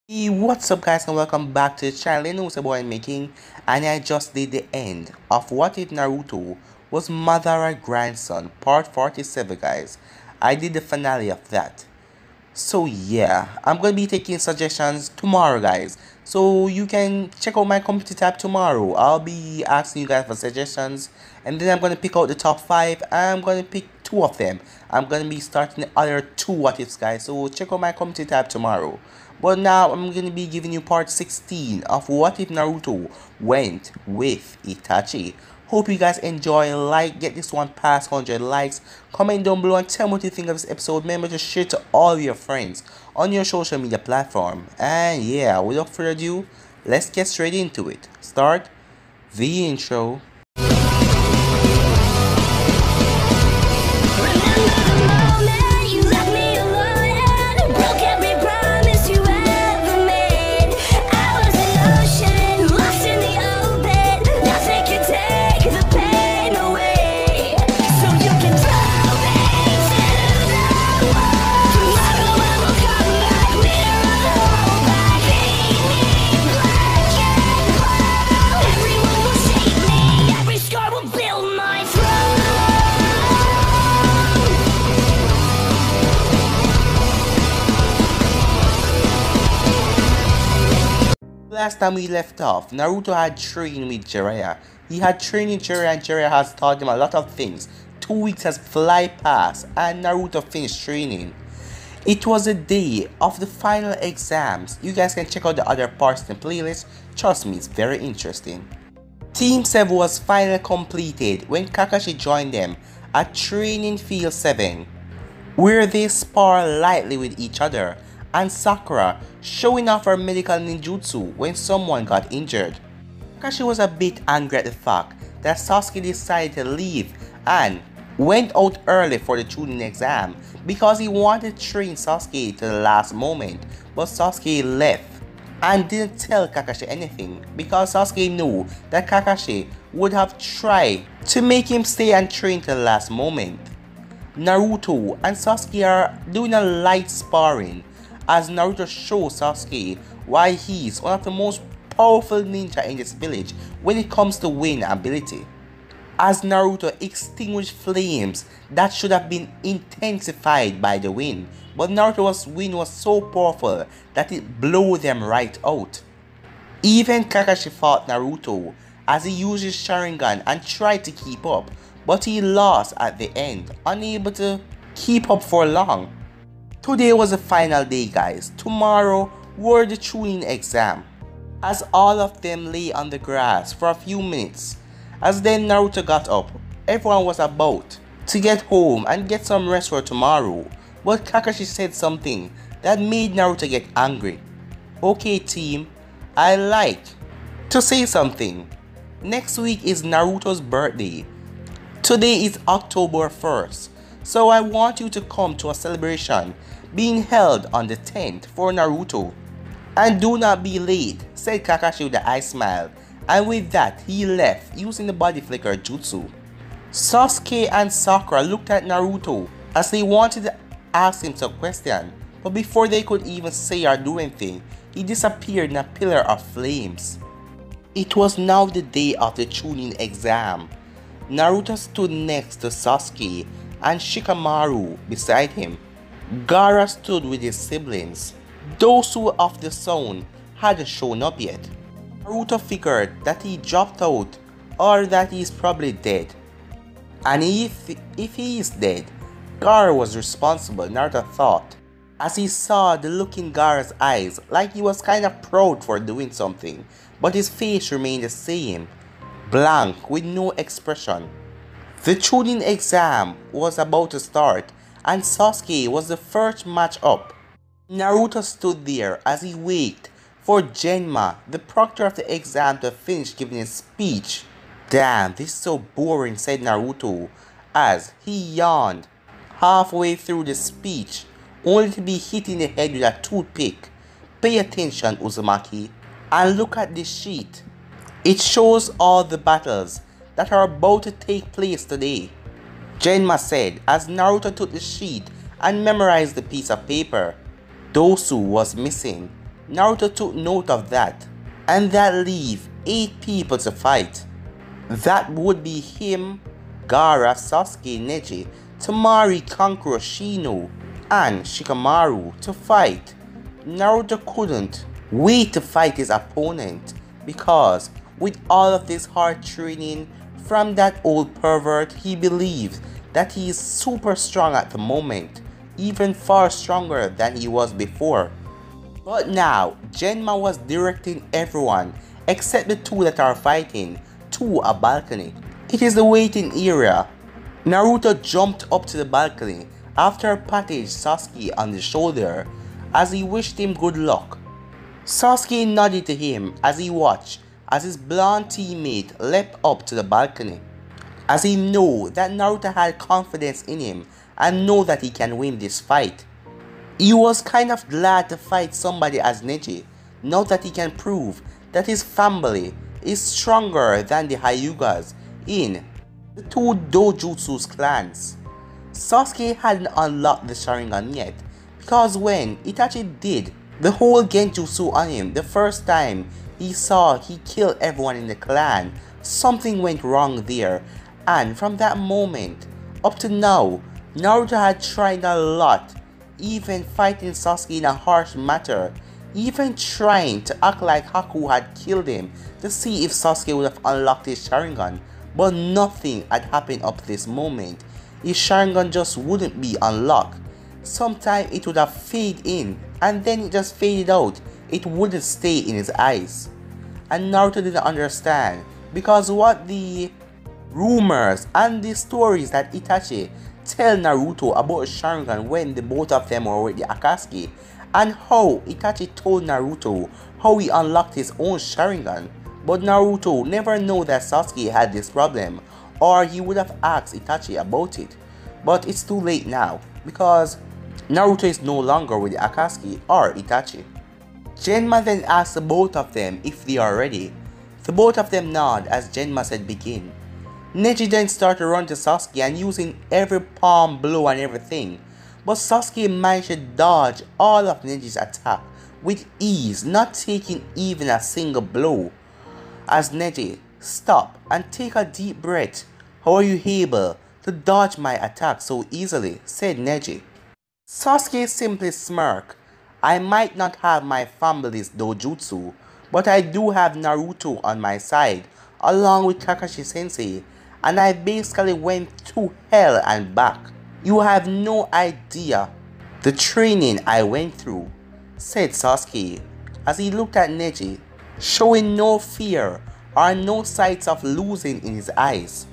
Hey, what's up guys and welcome back to the channel. You know it's boy making, and I just did the end of What If Naruto Was Mother or Grandson part 47 guys. I did the finale of that. So yeah, I'm gonna be taking suggestions tomorrow guys. So you can check out my community tab tomorrow. I'll be asking you guys for suggestions, and then I'm gonna pick out the top 5. I'm gonna pick 2 of them. I'm gonna be starting the other 2 what ifs guys. So check out my community tab tomorrow. But now I'm gonna be giving you part 16 of What If Naruto Went with Itachi. Hope you guys enjoy. Get this one past 100 likes. Comment down below and tell me what you think of this episode. Remember to share to all your friends on your social media platform. And yeah, without further ado, let's get straight into it. Start the intro. Last time we left off, Naruto had trained with Jiraiya. He had trained with Jiraiya and Jiraiya has taught him a lot of things. 2 weeks has fly past and Naruto finished training. It was the day of the final exams. You guys can check out the other parts in the playlist. Trust me, it's very interesting. Team 7 was finally completed when Kakashi joined them at Training Field 7, where they spar lightly with each other, and Sakura showing off her medical ninjutsu when someone got injured. Kakashi was a bit angry at the fact that Sasuke decided to leave and went out early for the Chunin exam because he wanted to train Sasuke to the last moment, but Sasuke left and didn't tell Kakashi anything because Sasuke knew that Kakashi would have tried to make him stay and train to the last moment. Naruto and Sasuke are doing a light sparring as Naruto shows Sasuke why he's one of the most powerful ninja in this village when it comes to wind ability. As Naruto extinguished flames that should have been intensified by the wind, but Naruto's wind was so powerful that it blew them right out. Even Kakashi fought Naruto as he used his Sharingan and tried to keep up, but he lost at the end, unable to keep up for long. Today was the final day guys. Tomorrow were the Chunin exam. As all of them lay on the grass for a few minutes. As then Naruto got up, everyone was about to get home and get some rest for tomorrow. But Kakashi said something that made Naruto get angry. Okay team, I like to say something. Next week is Naruto's birthday. Today is October 1st. So I want you to come to a celebration being held on the 10th for Naruto. And do not be late, said Kakashi with a ice smile. And with that, he left using the body flicker jutsu. Sasuke and Sakura looked at Naruto as they wanted to ask him some question. But before they could even say or do anything, he disappeared in a pillar of flames. It was now the day of the Chunin exam. Naruto stood next to Sasuke and Shikamaru beside him. Gaara stood with his siblings. Those who were of the zone hadn't shown up yet. Naruto figured that he dropped out or that he is probably dead. And if he is dead, Gaara was responsible, Naruto thought, as he saw the look in Gaara's eyes like he was kinda proud for doing something, but his face remained the same, blank with no expression. The Chunin exam was about to start and Sasuke was the first match up. Naruto stood there as he waited for Genma, the proctor of the exam, to finish giving his speech. Damn, this is so boring, said Naruto as he yawned halfway through the speech, only to be hit in the head with a toothpick. Pay attention, Uzumaki, and look at this sheet. It shows all the battles that are about to take place today. Genma said as Naruto took the sheet and memorized the piece of paper. Dosu was missing. Naruto took note of that, and that leave 8 people to fight. That would be him, Gaara, Sasuke, Neji, Temari, Kankuro, Shino, and Shikamaru to fight. Naruto couldn't wait to fight his opponent because with all of this hard training from that old pervert, he believes that he is super strong at the moment, even far stronger than he was before. But now, Genma was directing everyone except the 2 that are fighting to a balcony. It is the waiting area. Naruto jumped up to the balcony after patting Sasuke on the shoulder as he wished him good luck. Sasuke nodded to him as he watched as his blonde teammate leapt up to the balcony, as he knew that Naruto had confidence in him and know that he can win this fight. He was kind of glad to fight somebody as Neji, now that he can prove that his family is stronger than the Hyugas in the 2 Dojutsu clans. Sasuke hadn't unlocked the Sharingan yet, because when Itachi did the whole Genjutsu on him the first time he saw he killed everyone in the clan, something went wrong there, and from that moment up to now, Naruto had tried a lot, even fighting Sasuke in a harsh manner, even trying to act like Haku had killed him to see if Sasuke would have unlocked his Sharingan, but nothing had happened up to this moment. His Sharingan just wouldn't be unlocked. Sometimes it would have faded in and then it just faded out. It wouldn't stay in his eyes. And Naruto didn't understand, because what the rumors and the stories that Itachi tell Naruto about Sharingan when the both of them were with the Akatsuki, and how Itachi told Naruto how he unlocked his own Sharingan, but Naruto never knew that Sasuke had this problem, or he would have asked Itachi about it. But it's too late now, because Naruto is no longer with the Akatsuki or Itachi. Genma then asked the both of them if they are ready. The both of them nod as Genma said begin. Neji then started to run to Sasuke and using every palm blow and everything, but Sasuke managed to dodge all of Neji's attack with ease, not taking even a single blow. As Neji, stop and take a deep breath. How are you able to dodge my attack so easily? Said Neji. Sasuke simply smirked. I might not have my family's dojutsu, but I do have Naruto on my side, along with Kakashi sensei, and I basically went through hell and back. You have no idea the training I went through, said Sasuke, as he looked at Neji, showing no fear or no signs of losing in his eyes.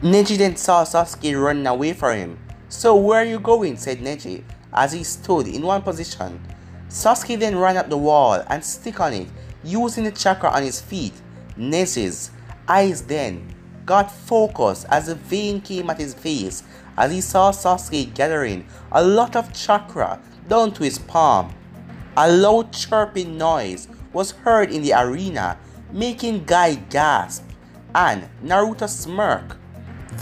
Neji then saw Sasuke running away from him. So where are you going? Said Neji, as he stood in one position. Sasuke then ran up the wall and stick on it, using the chakra on his feet. Neji's eyes then got focused as the vein came at his face, as he saw Sasuke gathering a lot of chakra down to his palm. A loud chirping noise was heard in the arena, making Guy gasp and Naruto smirk.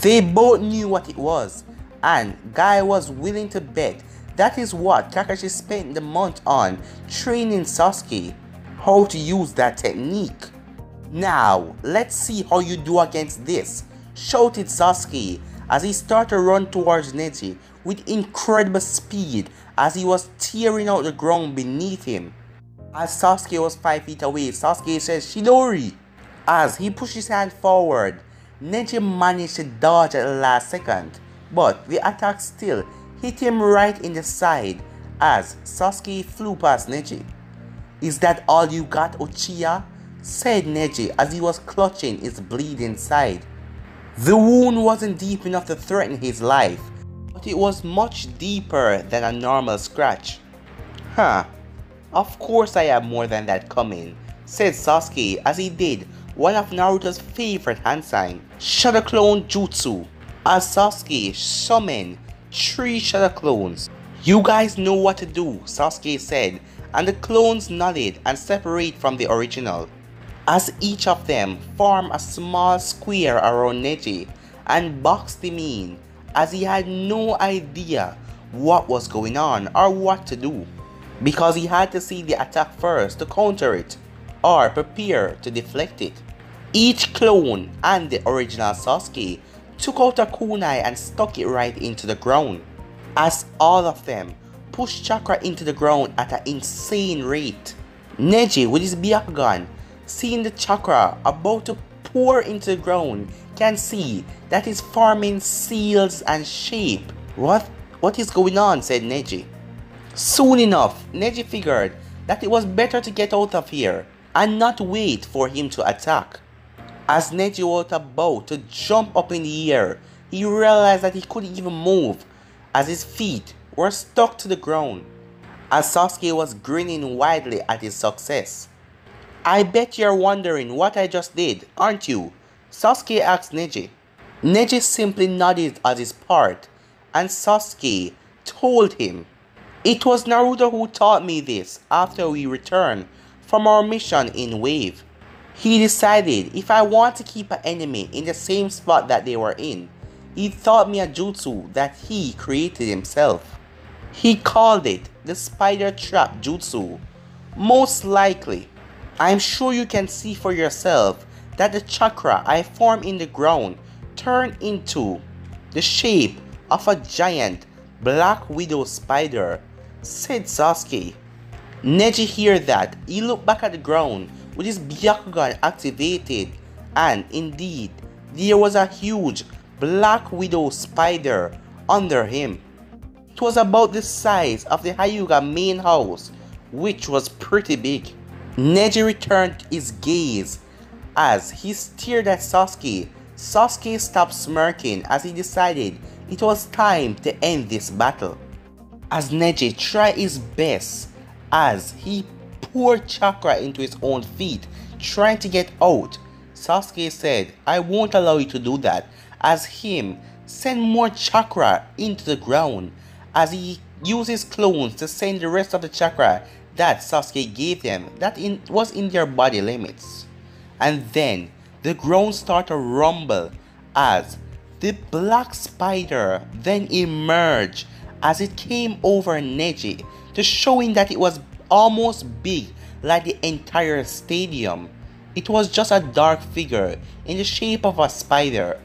They both knew what it was, and Guy was willing to bet that is what Kakashi spent the month on, training Sasuke how to use that technique. Now, let's see how you do against this, shouted Sasuke as he started to run towards Neji with incredible speed as he was tearing out the ground beneath him. As Sasuke was 5 feet away, Sasuke says Shidori. As he pushed his hand forward, Neji managed to dodge at the last second, but the attack still hit him right in the side as Sasuke flew past Neji. Is that all you got, Uchiha? Said Neji as he was clutching his bleeding side. The wound wasn't deep enough to threaten his life, but it was much deeper than a normal scratch. Huh, of course I have more than that coming, said Sasuke as he did one of Naruto's favorite hand signs, Shadow Clone Jutsu, as Sasuke summoned 3 Shadow Clones. You guys know what to do, Sasuke said, and the clones nodded and separated from the original, as each of them formed a small square around Neji and boxed him in, as he had no idea what was going on or what to do. because he had to see the attack first to counter it or prepare to deflect it. Each clone and the original Sasuke took out a kunai and stuck it right into the ground, as all of them pushed chakra into the ground at an insane rate. Neji with his Byakugan, seeing the chakra about to pour into the ground, can see that it's forming seals and shape. What is going on? Said Neji. Soon enough, Neji figured that it was better to get out of here and not wait for him to attack. As Neji was about to jump up in the air, he realized that he couldn't even move as his feet were stuck to the ground, as Sasuke was grinning widely at his success. I bet you're wondering what I just did, aren't you? Sasuke asked Neji. Neji simply nodded at his part, and Sasuke told him, "It was Naruto who taught me this after we returned from our mission in Wave. He decided if I want to keep an enemy in the same spot that they were in, he taught me a jutsu that he created himself. He called it the spider trap jutsu. Most likely, I'm sure you can see for yourself that the chakra I formed in the ground turned into the shape of a giant black widow spider," said Sasuke. Neji heard that. He looked back at the ground with his Byakugan activated, and indeed, there was a huge black widow spider under him. It was about the size of the Hyuga main house, which was pretty big. Neji returned his gaze as he stared at Sasuke. Sasuke stopped smirking as he decided it was time to end this battle. As Neji tried his best as he poured chakra into his own feet, trying to get out, Sasuke said, "I won't allow you to do that," as him send more chakra into the ground as he used his clones to send the rest of the chakra that Sasuke gave them that was in their body limits. And then the ground started to rumble as the black spider then emerged as it came over Neji, to showing that it was almost big like the entire stadium. It was just a dark figure in the shape of a spider.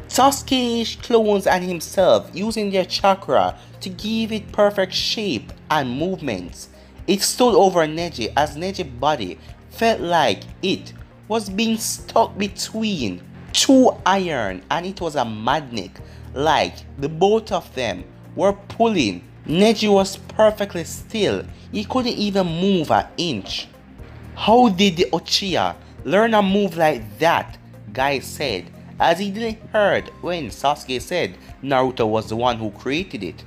Sasuke's clones and himself using their chakra to give it perfect shape and movements. It stood over Neji as Neji's body felt like it was being stuck between two iron, and it was a magnet, like the both of them were pulling. Neji was perfectly still. He couldn't even move an inch. "How did the Uchiha learn a move like that?" Guy said, as he didn't heard when Sasuke said Naruto was the one who created it.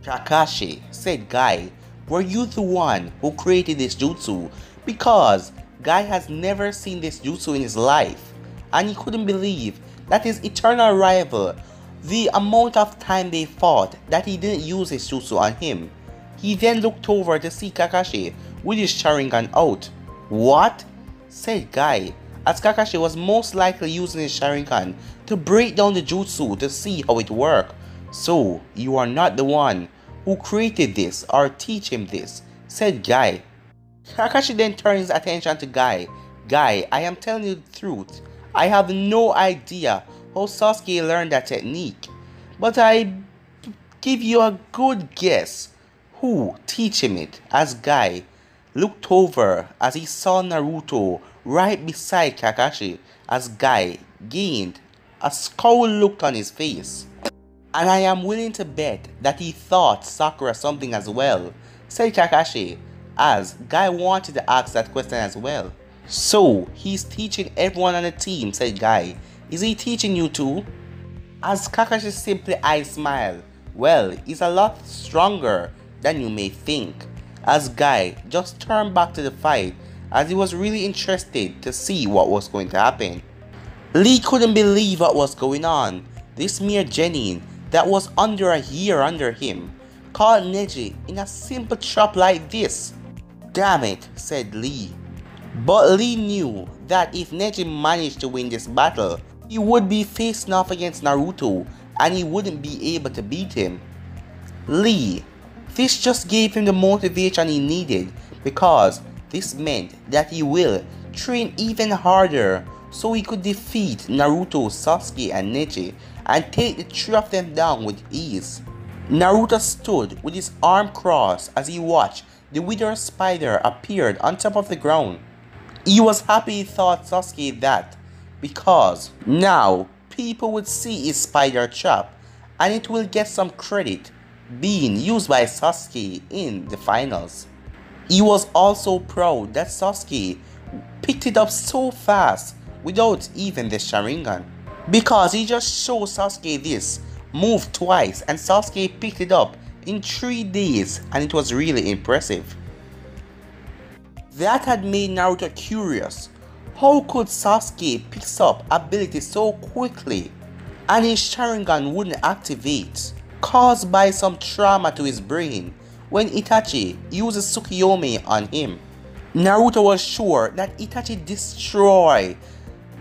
"Kakashi," said Guy, "were you the one who created this jutsu?" Because Guy has never seen this jutsu in his life, and he couldn't believe that his eternal rival, the amount of time they fought, that he didn't use his jutsu on him. He then looked over to see Kakashi with his Sharingan out. "What?" said Guy, as Kakashi was most likely using his Sharingan to break down the jutsu to see how it worked. "So, you are not the one who created this or teach him this," said Guy. Kakashi then turned his attention to Guy. "Guy, I am telling you the truth. I have no idea how Sasuke learned that technique, but I give you a good guess who teach him it," as Guy looked over as he saw Naruto right beside Kakashi, as Guy gained a scowl look on his face. "And I am willing to bet that he thought Sakura something as well," said Kakashi, as Guy wanted to ask that question as well. "So, he's teaching everyone on the team," said Guy. "Is he teaching you too?" As Kakashi simply eyed smiled. "Well, he's a lot stronger than you may think," as Guy just turned back to the fight as he was really interested to see what was going to happen. Lee couldn't believe what was going on. This mere genin that was under a year under him caught Neji in a simple trap like this. "Damn it," said Lee. But Lee knew that if Neji managed to win this battle, he would be facing off against Naruto and he wouldn't be able to beat him. Lee This just gave him the motivation he needed, because this meant that he will train even harder so he could defeat Naruto, Sasuke and Neji and take the three of them down with ease. Naruto stood with his arm crossed as he watched the wither spider appeared on top of the ground. He was happy he thought Sasuke that, because now people would see his spider trap and it will get some credit being used by Sasuke in the finals. He was also proud that Sasuke picked it up so fast without even the Sharingan, because he just showed Sasuke this move twice and Sasuke picked it up in 3 days and it was really impressive. That had made Naruto curious. How could Sasuke pick up abilities so quickly and his Sharingan wouldn't activate, caused by some trauma to his brain when Itachi uses Tsukuyomi on him? Naruto was sure that Itachi destroyed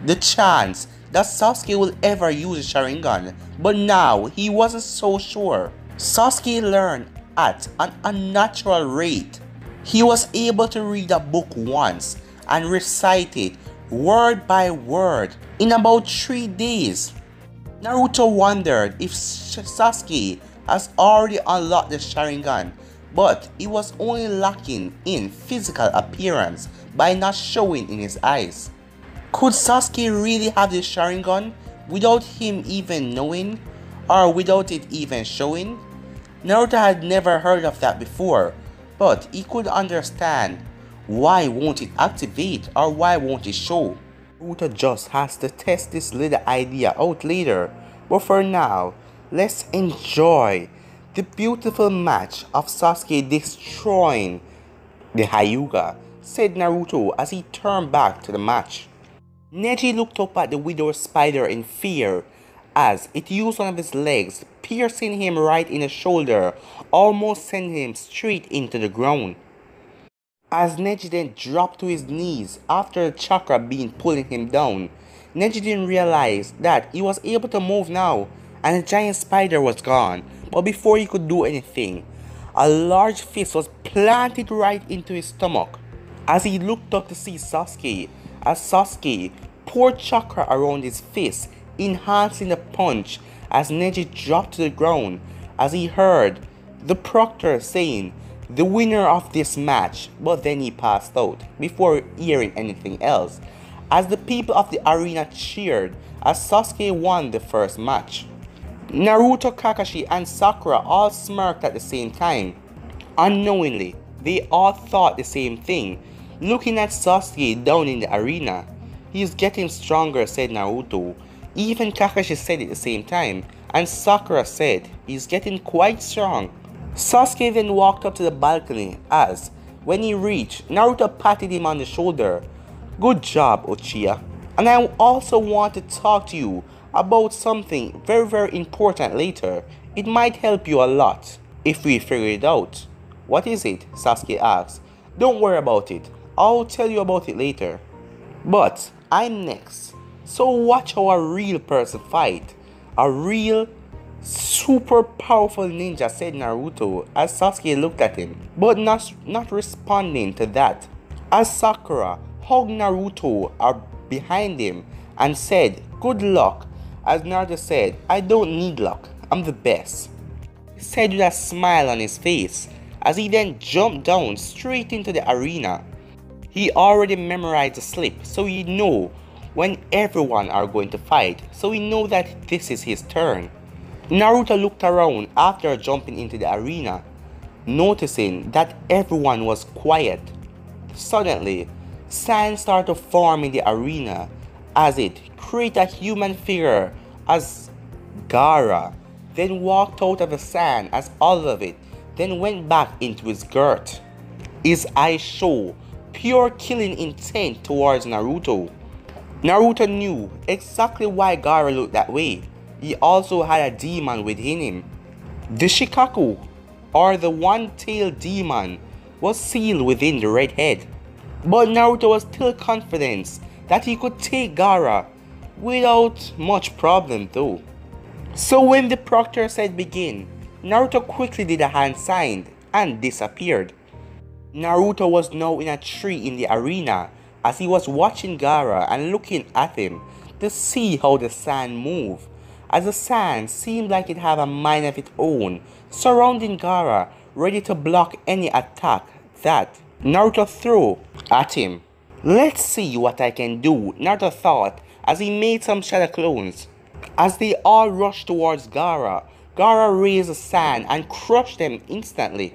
the chance that Sasuke will ever use a Sharingan, but now he wasn't so sure. Sasuke learned at an unnatural rate. He was able to read a book once and recite it word by word in about 3 days. Naruto wondered if Sasuke has already unlocked the Sharingan, but he was only lacking in physical appearance by not showing in his eyes. Could Sasuke really have the Sharingan without him even knowing, or without it even showing? Naruto had never heard of that before, but he could understand why won't it activate or why won't it show. Naruto just has to test this little idea out later, but for now, let's enjoy the beautiful match of Sasuke destroying the Hyuga, said Naruto as he turned back to the match. Neji looked up at the widow spider in fear as it used one of his legs, piercing him right in the shoulder, almost sending him straight into the ground. As Neji then dropped to his knees after the chakra being pulling him down, Neji didn't realize that he was able to move now and the giant spider was gone. But before he could do anything, a large fist was planted right into his stomach. As he looked up to see Sasuke, as Sasuke poured chakra around his fist, enhancing the punch as Neji dropped to the ground, as he heard the proctor saying, "The winner of this match," but then he passed out before hearing anything else, as the people of the arena cheered as Sasuke won the first match. Naruto, Kakashi and Sakura all smirked at the same time. Unknowingly, they all thought the same thing, looking at Sasuke down in the arena. "He's getting stronger," said Naruto. Even Kakashi said it at the same time, and Sakura said, "He's getting quite strong." Sasuke then walked up to the balcony as, when he reached, Naruto patted him on the shoulder. "Good job, Uchiha. And I also want to talk to you about something very important later. It might help you a lot if we figure it out." "What is it?" Sasuke asked. "Don't worry about it. I'll tell you about it later. But I'm next. So watch how a real person fight. A real super powerful ninja," said Naruto as Sasuke looked at him, but not responding to that. As Sakura hugged Naruto behind him and said, "Good luck," as Naruto said, "I don't need luck, I'm the best." He said with a smile on his face as he then jumped down straight into the arena. He already memorized the slip, so he know when everyone are going to fight, so he know that this is his turn. Naruto looked around after jumping into the arena, noticing that everyone was quiet. Suddenly, sand started to form in the arena as it created a human figure as Gaara, then walked out of the sand as all of it then went back into his girth. His eyes show pure killing intent towards Naruto. Naruto knew exactly why Gaara looked that way. He also had a demon within him. The Shikaku, or the one-tailed demon, was sealed within the red head. But Naruto was still confident that he could take Gaara without much problem though. So when the proctor said begin, Naruto quickly did a hand sign and disappeared. Naruto was now in a tree in the arena as he was watching Gaara and looking at him to see how the sand moved, as the sand seemed like it had a mind of its own, surrounding Gaara, ready to block any attack that Naruto threw at him. Let's see what I can do, Naruto thought as he made some shadow clones. As they all rushed towards Gaara, Gaara raised the sand and crushed them instantly.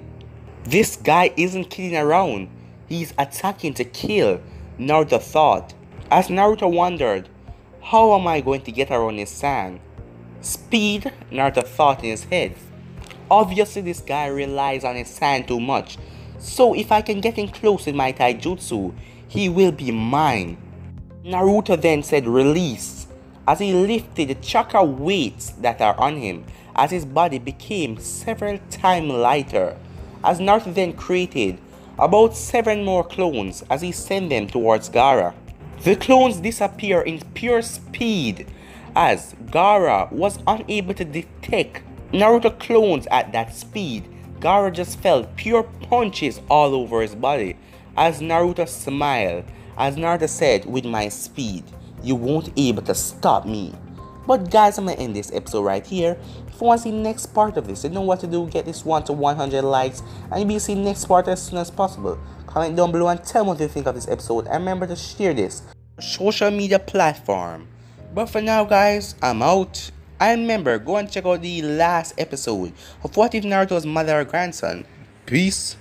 This guy isn't kidding around, he's attacking to kill, Naruto thought. As Naruto wondered, how am I going to get around this sand? Speed, Naruto thought in his head. Obviously this guy relies on his sand too much, so if I can get him close with my taijutsu, he will be mine. Naruto then said release, as he lifted the chakra weights that are on him, as his body became several times lighter. As Naruto then created about 7 more clones as he sent them towards Gaara. The clones disappear in pure speed as Gaara was unable to detect Naruto clones at that speed. Gaara just felt pure punches all over his body as Naruto smiled, as Naruto said, with my speed, you won't be able to stop me. But guys, I'm gonna end this episode right here. If you want to see the next part of this, you know what to do. Get this one to 100 likes and you'll be seeing the next part as soon as possible. Comment down below and tell me what you think of this episode. And remember to share this on your social media platform. But for now guys, I'm out. And remember, go and check out the last episode of What If Naruto's Mother or Grandson. Peace.